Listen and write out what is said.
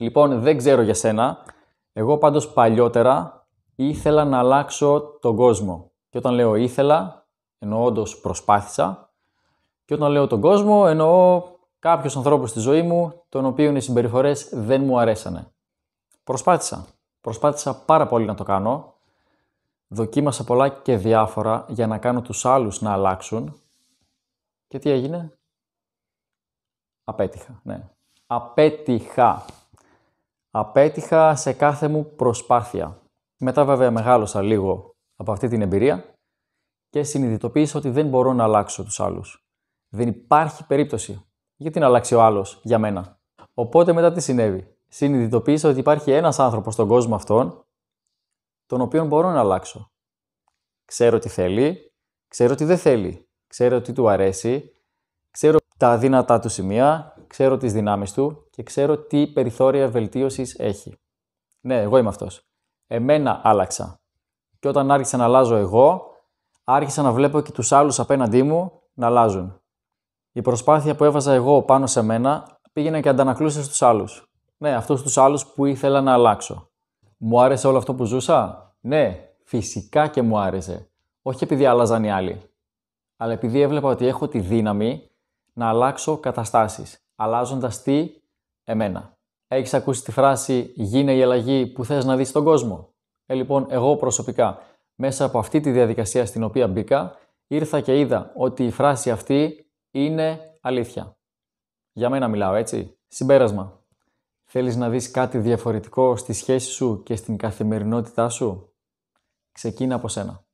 Λοιπόν, δεν ξέρω για σένα. Εγώ πάντως παλιότερα ήθελα να αλλάξω τον κόσμο. Και όταν λέω ήθελα, εννοώ όντως προσπάθησα. Και όταν λέω τον κόσμο, εννοώ κάποιους ανθρώπους στη ζωή μου, των οποίων οι συμπεριφορές δεν μου αρέσανε. Προσπάθησα πάρα πολύ να το κάνω. Δοκίμασα πολλά και διάφορα για να κάνω τους άλλους να αλλάξουν. Και τι έγινε? Απέτυχα, ναι. Απέτυχα σε κάθε μου προσπάθεια. Μετά βέβαια μεγάλωσα λίγο από αυτή την εμπειρία και συνειδητοποίησα ότι δεν μπορώ να αλλάξω τους άλλους. Δεν υπάρχει περίπτωση. Γιατί να αλλάξει ο άλλος για μένα? Οπότε μετά τι συνέβη? Συνειδητοποίησα ότι υπάρχει ένας άνθρωπος στον κόσμο αυτόν, τον οποίον μπορώ να αλλάξω. Ξέρω τι θέλει, ξέρω τι δεν θέλει, ξέρω τι του αρέσει, ξέρω τα αδύνατά του σημεία, ξέρω τις δυνάμεις του και ξέρω τι περιθώρια βελτίωσης έχει. Ναι, εγώ είμαι αυτός. Εμένα άλλαξα. Και όταν άρχισα να αλλάζω εγώ, άρχισα να βλέπω και τους άλλους απέναντί μου να αλλάζουν. Η προσπάθεια που έβαζα εγώ πάνω σε μένα πήγαινε και αντανακλούσε στους άλλους. Ναι, αυτούς τους άλλους που ήθελα να αλλάξω. Μου άρεσε όλο αυτό που ζούσα? Ναι, φυσικά και μου άρεσε. Όχι επειδή άλλαζαν οι άλλοι, αλλά επειδή έβλεπα ότι έχω τη δύναμη να αλλάξω καταστάσεις, αλλάζοντας τι? Εμένα. Έχεις ακούσει τη φράση «γίνε η αλλαγή που θες να δεις στον κόσμο»? Λοιπόν, εγώ προσωπικά, μέσα από αυτή τη διαδικασία στην οποία μπήκα, ήρθα και είδα ότι η φράση αυτή είναι αλήθεια. Για μένα μιλάω, έτσι. Συμπέρασμα. Θέλεις να δεις κάτι διαφορετικό στη σχέση σου και στην καθημερινότητά σου? Ξεκίνα από σένα.